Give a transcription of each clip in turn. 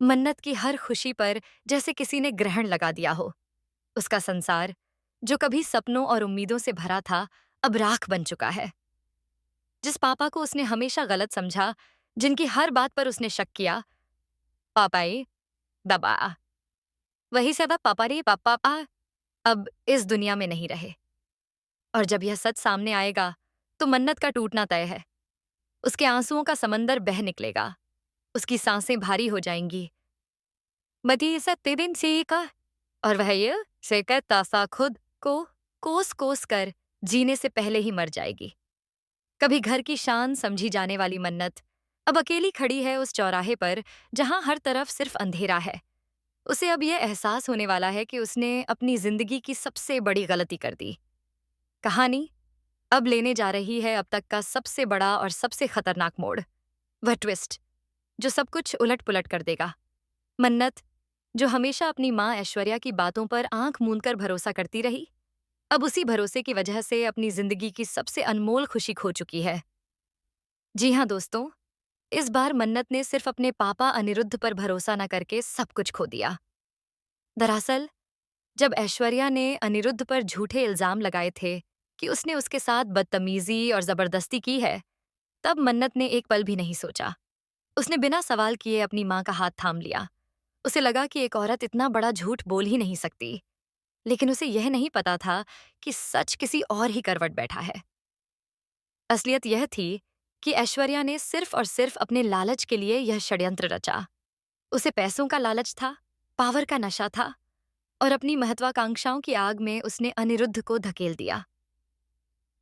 मन्नत की हर खुशी पर जैसे किसी ने ग्रहण लगा दिया हो। उसका संसार, जो कभी सपनों और उम्मीदों से भरा था, अब राख बन चुका है। जिस पापा को उसने हमेशा गलत समझा, जिनकी हर बात पर उसने शक किया, पापाई दबा वही सदा पापा रे पापा अब इस दुनिया में नहीं रहे। और जब यह सच सामने आएगा, तो मन्नत का टूटना तय है। उसके आंसुओं का समंदर बह निकलेगा, उसकी सांसें भारी हो जाएंगी। मदी सत्ते दिन से का और वह ये सेकर तासा खुद को कोस कोस कर जीने से पहले ही मर जाएगी। कभी घर की शान समझी जाने वाली मन्नत अब अकेली खड़ी है उस चौराहे पर, जहां हर तरफ सिर्फ अंधेरा है। उसे अब यह एहसास होने वाला है कि उसने अपनी जिंदगी की सबसे बड़ी गलती कर दी। कहानी अब लेने जा रही है अब तक का सबसे बड़ा और सबसे खतरनाक मोड़, वह ट्विस्ट जो सब कुछ उलट पुलट कर देगा। मन्नत, जो हमेशा अपनी माँ ऐश्वर्या की बातों पर आंख मूंद कर भरोसा करती रही, अब उसी भरोसे की वजह से अपनी जिंदगी की सबसे अनमोल खुशी खो चुकी है। जी हाँ दोस्तों, इस बार मन्नत ने सिर्फ अपने पापा अनिरुद्ध पर भरोसा न करके सब कुछ खो दिया। दरअसल, जब ऐश्वर्या ने अनिरुद्ध पर झूठे इल्जाम लगाए थे कि उसने उसके साथ बदतमीजी और जबरदस्ती की है, तब मन्नत ने एक पल भी नहीं सोचा। उसने बिना सवाल किए अपनी माँ का हाथ थाम लिया। उसे लगा कि एक औरत इतना बड़ा झूठ बोल ही नहीं सकती, लेकिन उसे यह नहीं पता था कि सच किसी और ही करवट बैठा है। असलियत यह थी कि ऐश्वर्या ने सिर्फ और सिर्फ अपने लालच के लिए यह षड्यंत्र रचा। उसे पैसों का लालच था, पावर का नशा था, और अपनी महत्वाकांक्षाओं की आग में उसने अनिरुद्ध को धकेल दिया।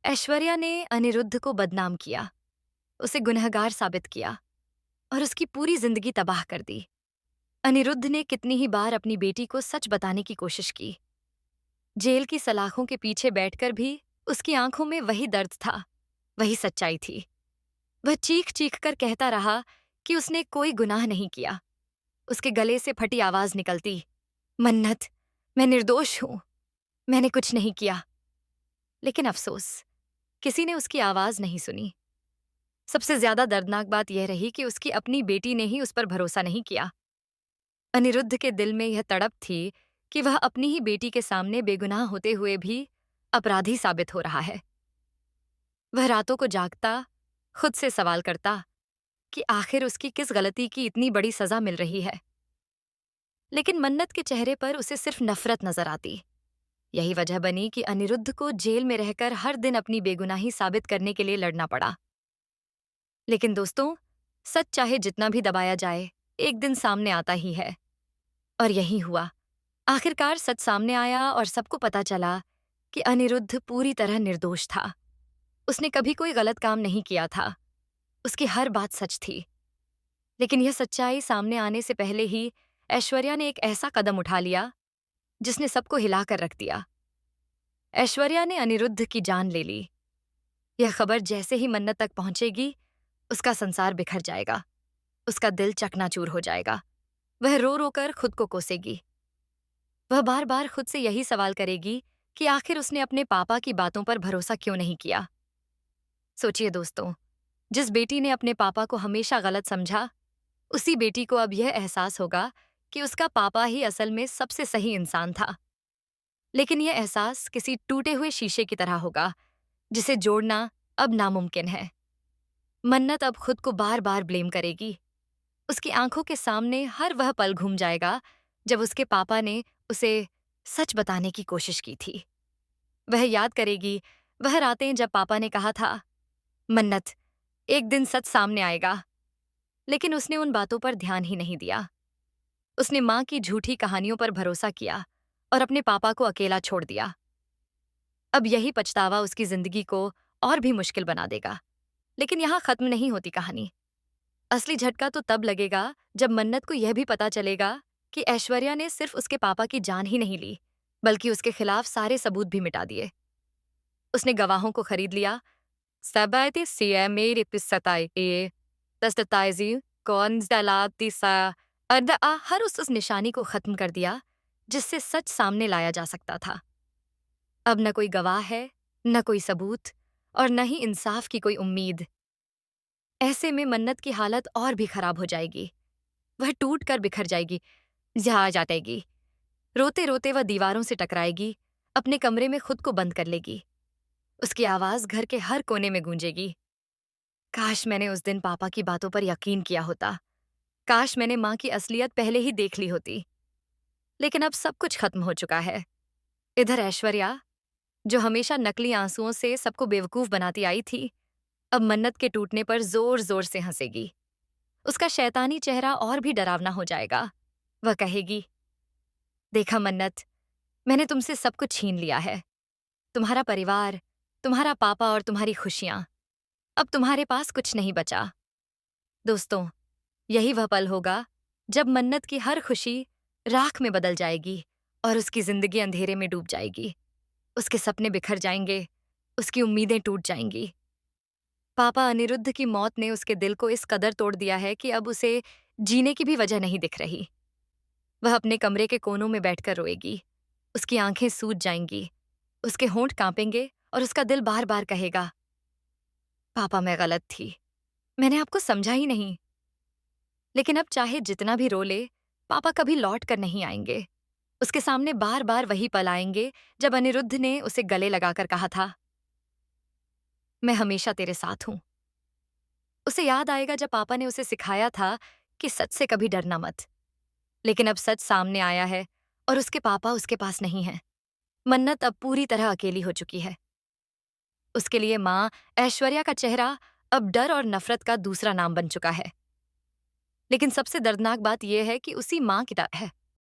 ऐश्वर्या ने अनिरुद्ध को बदनाम किया, उसे गुनहगार साबित किया और उसकी पूरी जिंदगी तबाह कर दी। अनिरुद्ध ने कितनी ही बार अपनी बेटी को सच बताने की कोशिश की। जेल की सलाखों के पीछे बैठकर भी उसकी आंखों में वही दर्द था, वही सच्चाई थी। वह चीख चीख कर कहता रहा कि उसने कोई गुनाह नहीं किया। उसके गले से फटी आवाज निकलती, मन्नत, मैं निर्दोष हूं, मैंने कुछ नहीं किया। लेकिन अफसोस, किसी ने उसकी आवाज नहीं सुनी। सबसे ज्यादा दर्दनाक बात यह रही कि उसकी अपनी बेटी ने ही उस पर भरोसा नहीं किया। अनिरुद्ध के दिल में यह तड़प थी कि वह अपनी ही बेटी के सामने बेगुनाह होते हुए भी अपराधी साबित हो रहा है। वह रातों को जागता, खुद से सवाल करता कि आखिर उसकी किस गलती की इतनी बड़ी सजा मिल रही है। लेकिन मन्नत के चेहरे पर उसे सिर्फ नफरत नजर आती। यही वजह बनी कि अनिरुद्ध को जेल में रहकर हर दिन अपनी बेगुनाही साबित करने के लिए लड़ना पड़ा। लेकिन दोस्तों, सच चाहे जितना भी दबाया जाए, एक दिन सामने आता ही है। और यही हुआ। आखिरकार सच सामने आया और सबको पता चला कि अनिरुद्ध पूरी तरह निर्दोष था। उसने कभी कोई गलत काम नहीं किया था। उसकी हर बात सच थी। लेकिन यह सच्चाई सामने आने से पहले ही ऐश्वर्या ने एक ऐसा कदम उठा लिया जिसने सबको हिलाकर रख दिया। ऐश्वर्या ने अनिरुद्ध की जान ले ली। यह खबर जैसे ही मन्नत तक पहुंचेगी, उसका संसार बिखर जाएगा। उसका दिल चकनाचूर हो जाएगा। वह रो रो कर खुद को कोसेगी। वह बार बार खुद से यही सवाल करेगी कि आखिर उसने अपने पापा की बातों पर भरोसा क्यों नहीं किया। सोचिए दोस्तों, जिस बेटी ने अपने पापा को हमेशा गलत समझा, उसी बेटी को अब यह एहसास होगा कि उसका पापा ही असल में सबसे सही इंसान था। लेकिन यह एहसास किसी टूटे हुए शीशे की तरह होगा, जिसे जोड़ना अब नामुमकिन है। मन्नत अब खुद को बार बार ब्लेम करेगी। उसकी आंखों के सामने हर वह पल घूम जाएगा जब उसके पापा ने उसे सच बताने की कोशिश की थी। वह याद करेगी वह रातें जब पापा ने कहा था, मन्नत, एक दिन सच सामने आएगा। लेकिन उसने उन बातों पर ध्यान ही नहीं दिया। उसने माँ की झूठी कहानियों पर भरोसा किया और अपने पापा को अकेला छोड़ दिया। अब यही पछतावा उसकी जिंदगी को और भी मुश्किल बना देगा। लेकिन यहाँ खत्म नहीं होती कहानी। असली झटका तो तब लगेगा जब मन्नत को यह भी पता चलेगा कि ऐश्वर्या ने सिर्फ उसके पापा की जान ही नहीं ली, बल्कि उसके खिलाफ सारे सबूत भी मिटा दिए। उसने गवाहों को खरीद लिया, Sabati CMA रिपिसताई दस्तताइजी कौन दलातिसा हर उस निशानी को खत्म कर दिया जिससे सच सामने लाया जा सकता था। अब न कोई गवाह है, न कोई सबूत, और न ही इंसाफ की कोई उम्मीद। ऐसे में मन्नत की हालत और भी खराब हो जाएगी। वह टूट कर बिखर जाएगी, आ जाएगी। रोते रोते वह दीवारों से टकराएगी, अपने कमरे में खुद को बंद कर लेगी। उसकी आवाज घर के हर कोने में गूंजेगी। काश मैंने उस दिन पापा की बातों पर यकीन किया होता। काश मैंने माँ की असलियत पहले ही देख ली होती। लेकिन अब सब कुछ खत्म हो चुका है। इधर ऐश्वर्या, जो हमेशा नकली आंसुओं से सबको बेवकूफ बनाती आई थी, अब मन्नत के टूटने पर जोर जोर से हंसेगी। उसका शैतानी चेहरा और भी डरावना हो जाएगा। वह कहेगी, देखा मन्नत, मैंने तुमसे सब कुछ छीन लिया है। तुम्हारा परिवार, तुम्हारा पापा और तुम्हारी खुशियां। अब तुम्हारे पास कुछ नहीं बचा। दोस्तों, यही वह पल होगा जब मन्नत की हर खुशी राख में बदल जाएगी और उसकी जिंदगी अंधेरे में डूब जाएगी। उसके सपने बिखर जाएंगे, उसकी उम्मीदें टूट जाएंगी। पापा अनिरुद्ध की मौत ने उसके दिल को इस कदर तोड़ दिया है कि अब उसे जीने की भी वजह नहीं दिख रही। वह अपने कमरे के कोनों में बैठकर रोएगी। उसकी आंखें सूज जाएंगी, उसके होंठ कांपेंगे और उसका दिल बार बार कहेगा, पापा मैं गलत थी, मैंने आपको समझा ही नहीं। लेकिन अब चाहे जितना भी रो ले, पापा कभी लौट कर नहीं आएंगे। उसके सामने बार बार वही पल आएंगे जब अनिरुद्ध ने उसे गले लगाकर कहा था, मैं हमेशा तेरे साथ हूं। उसे याद आएगा जब पापा ने उसे सिखाया था कि सच से कभी डरना मत। लेकिन अब सच सामने आया है और उसके पापा उसके पास नहीं हैं। मन्नत अब पूरी तरह अकेली हो चुकी है। उसके लिए माँ ऐश्वर्या का चेहरा अब डर और नफरत का दूसरा नाम बन चुका है। लेकिन सबसे दर्दनाक बात यह है कि उसी माँ की तरह है